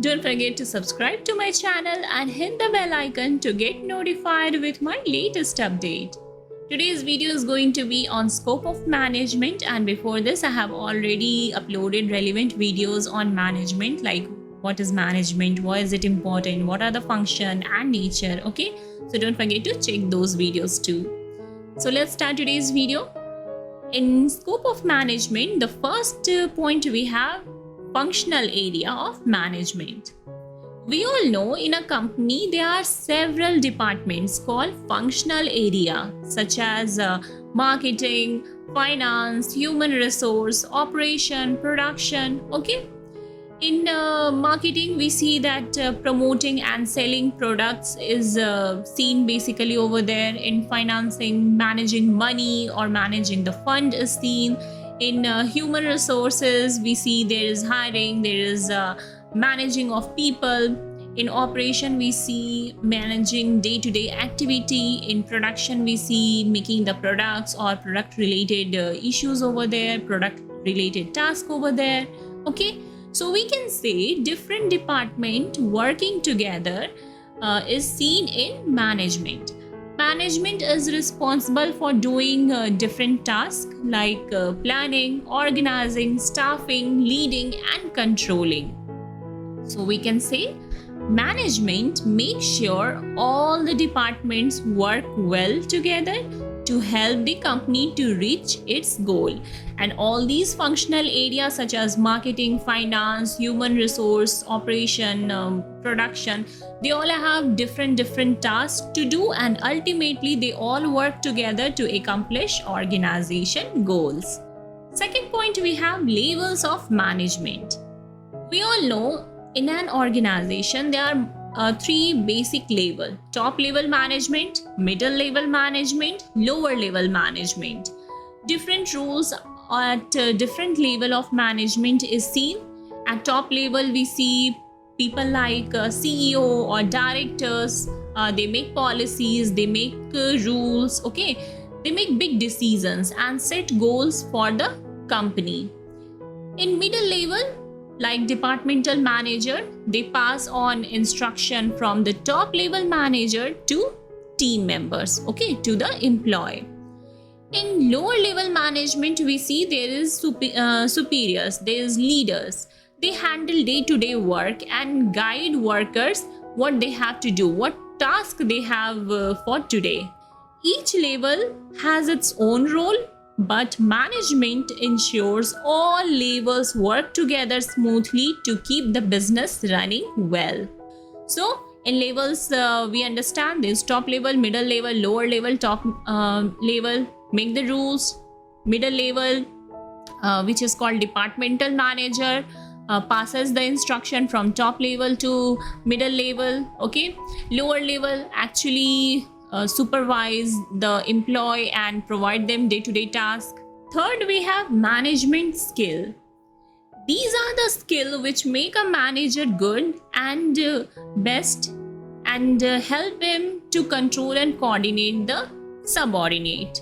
Don't forget to subscribe to my channel and hit the bell icon to get notified with my latest update. Today's video is going to be on scope of management, and before this I have already uploaded relevant videos on management, like what is management, why is it important, what are the function and nature. Okay, so don't forget to check those videos too. So let's start today's video. In scope of management, the first point we have functional area of management. We all know in a company there are several departments called functional area, such as marketing, finance, human resource, operation, production. Okay. In marketing, we see that promoting and selling products is seen basically over there. In financing, managing money or managing the fund is seen. In human resources, we see there is hiring, there is managing of people. In operation, we see managing day-to-day activity. In production, we see making the products or product-related issues over there, product-related task over there. Okay. So we can say different department working together is seen in management. Management is responsible for doing different tasks like planning, organizing, staffing, leading and controlling. So we can say management makes sure all the departments work well together to help the company to reach its goal. And all these functional areas such as marketing, finance, human resource, operation, production, they all have different tasks to do, and ultimately they all work together to accomplish organization goals. Second point, we have levels of management. We all know in an organization there are three basic levels: top level management, middle level management, lower level management. Different roles at different level of management is seen. At top level, we see people like CEO or directors. They make policies, they make rules. Okay, they make big decisions and set goals for the company. In middle level, like departmental manager, they pass on instruction from the top level manager to team members, okay, to the employee. In lower level management, we see there is superiors, there is leaders. They handle day-to-day work and guide workers what they have to do, what task they have for today. Each level has its own role, but management ensures all levels work together smoothly to keep the business running well. So in levels, we understand there's top level, middle level, lower level. Top level make the rules. Middle level, which is called departmental manager, passes the instruction from top level to middle level. Okay, lower level actually supervise the employee and provide them day-to-day tasks. Third, we have management skill. These are the skills which make a manager good and best and help him to control and coordinate the subordinate.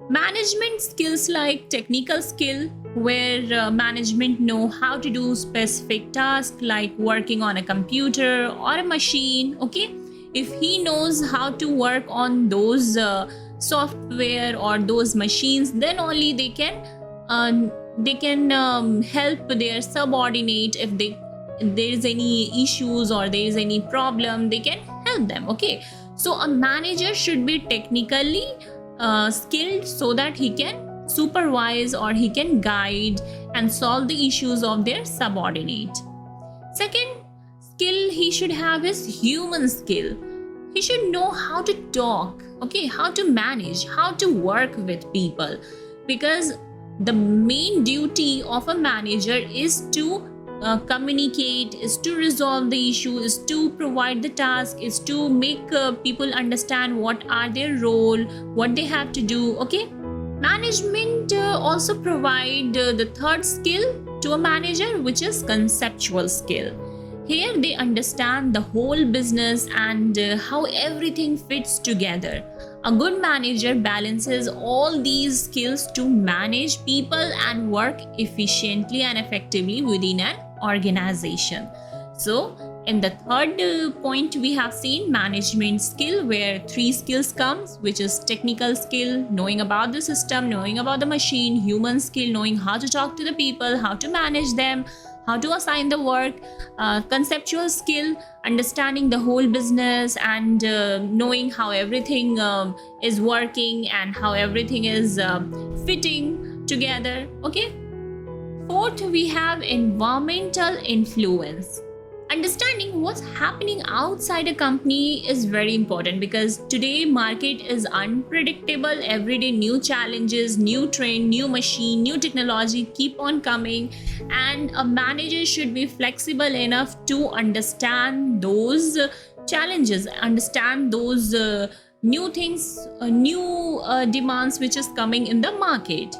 Management skills like technical skill, where management know how to do specific tasks like working on a computer or a machine. Okay, if he knows how to work on those software or those machines, then only they can help their subordinate. If there is any issues or there is any problem, they can help them. Okay, so a manager should be technically skilled so that he can supervise or he can guide and solve the issues of their subordinate. Second skill he should have is human skill. He should know how to talk, okay, how to manage, how to work with people, because the main duty of a manager is to communicate, is to resolve the issue, is to provide the task, is to make people understand what are their role, what they have to do. Okay, management also provide the third skill to a manager, which is conceptual skill. Here they understand the whole business and how everything fits together. A good manager balances all these skills to manage people and work efficiently and effectively within an organization. So in the third point, we have seen management skill, where 3 skills comes, which is technical skill, knowing about the system, knowing about the machine; human skill, knowing how to talk to the people, how to manage them, how to assign the work; conceptual skill, understanding the whole business and knowing how everything is working and how everything is fitting together. Okay. Fourth, we have environmental influence. Understanding what's happening outside a company is very important, because today market is unpredictable. Every day new challenges, new trend, new machine, new technology keep on coming, and a manager should be flexible enough to understand those challenges, understand those new things, new demands which is coming in the market.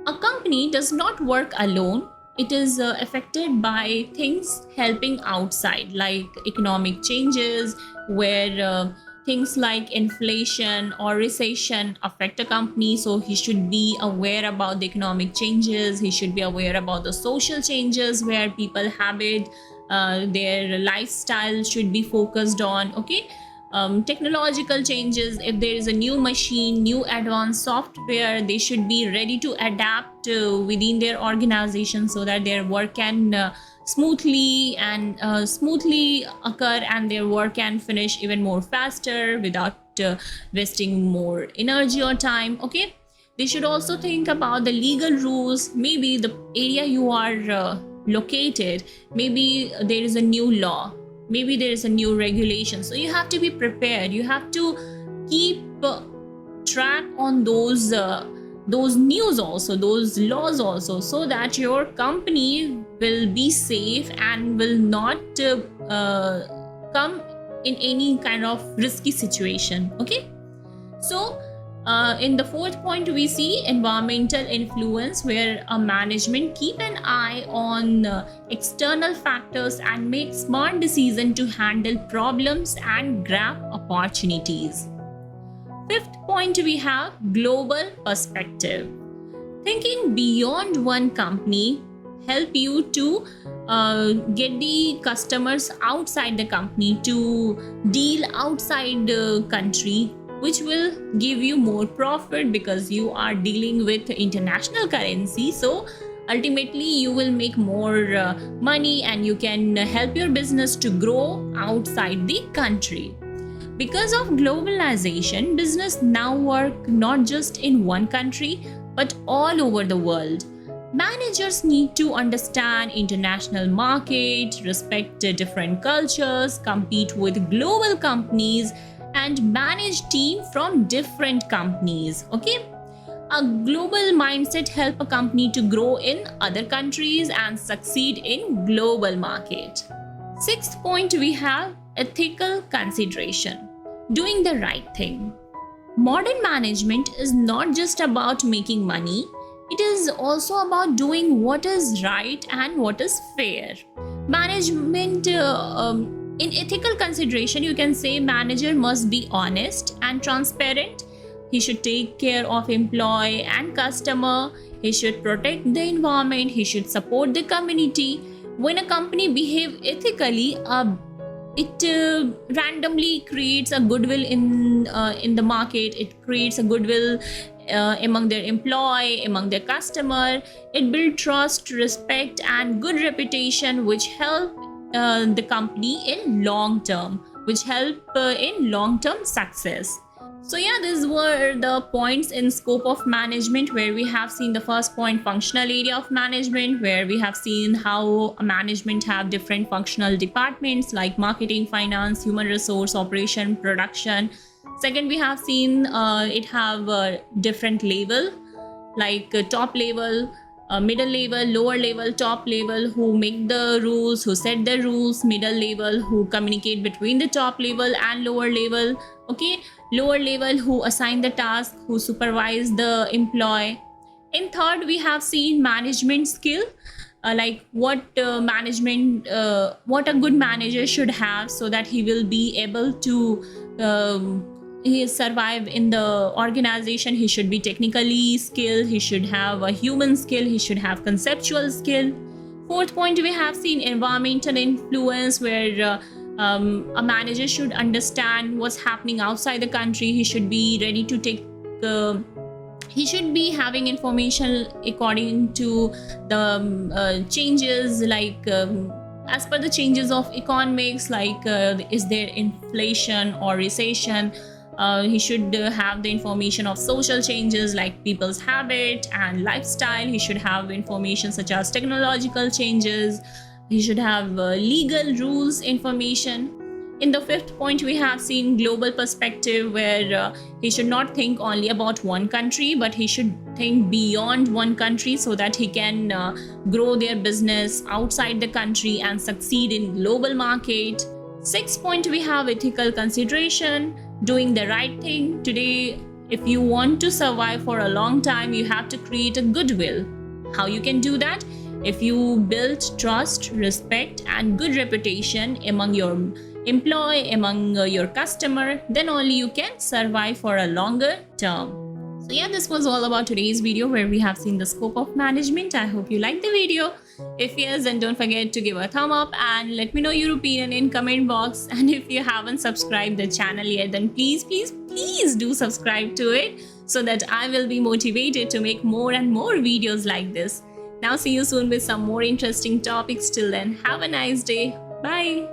A company does not work alone. It is affected by things helping outside, like economic changes, where things like inflation or recession affect a company. So he should be aware about the economic changes. He should be aware about the social changes, where people habit, their lifestyle should be focused on. Okay. Technological changes, if there is a new machine, new advanced software, they should be ready to adapt within their organization, so that their work can smoothly occur, and their work can finish even more faster without wasting more energy or time. Okay. They should also think about the legal rules. Maybe the area you are located, maybe there is a new law, maybe there is a new regulation, so you have to be prepared. You have to keep track on those news also, those laws also, so that your company will be safe and will not come in any kind of risky situation. Okay. So in the fourth point, we see environmental influence, where a management keep an eye on external factors and make smart decisions to handle problems and grab opportunities. Fifth point, we have global perspective. Thinking beyond one company help you to get the customers outside the company, to deal outside the country, which will give you more profit, because you are dealing with international currency. So ultimately you will make more money, and you can help your business to grow outside the country. Because of globalization, business now work not just in one country but all over the world. Managers need to understand international market, respect different cultures, compete with global companies, and manage team from different companies. Okay. A global mindset help a company to grow in other countries and succeed in global market. Sixth point, we have ethical consideration. Doing the right thing. Modern management is not just about making money. It is also about doing what is right and what is fair. Management in ethical consideration, you can say manager must be honest and transparent. He should take care of employee and customer. He should protect the environment. He should support the community. When a company behave ethically, it randomly creates a goodwill in the market. It creates a goodwill among their employee, among their customer. It builds trust, respect, and good reputation, which help the company in long term, which help in long term success. So yeah, these were the points in scope of management, where we have seen the first point, functional area of management, where we have seen how management have different functional departments like marketing, finance, human resource, operation, production. Second, we have seen it have a different level, like top level, middle level, lower level. Top level who make the rules, who set the rules. Middle level who communicate between the top level and lower level. Okay. Lower level who assign the task, who supervise the employee. In third, we have seen management skill, like what a good manager should have, so that he will be able to he survive in the organization. He should be technically skilled. He should have a human skill. He should have conceptual skill. Fourth point, we have seen environmental influence, where a manager should understand what's happening outside the country. He should be ready to take he should be having information according to the changes, like as per the changes of economics, like is there inflation or recession. He should have the information of social changes like people's habit and lifestyle. He should have information such as technological changes. He should have legal rules information. In the fifth point, we have seen global perspective, where he should not think only about one country, but he should think beyond one country so that he can grow their business outside the country and succeed in global market. Sixth point, we have ethical consideration, doing the right thing. Today, if you want to survive for a long time, you have to create a goodwill. How you can do that? If you build trust, respect, and good reputation among your employee, among your customer, then only you can survive for a longer term. So yeah, this was all about today's video, where we have seen the scope of management. I hope you liked the video. If yes, then don't forget to give a thumb up and let me know your opinion in comment box. And if you haven't subscribed the channel yet, then please do subscribe to it, so that I will be motivated to make more and more videos like this. Now see you soon with some more interesting topics. Till then, have a nice day. Bye.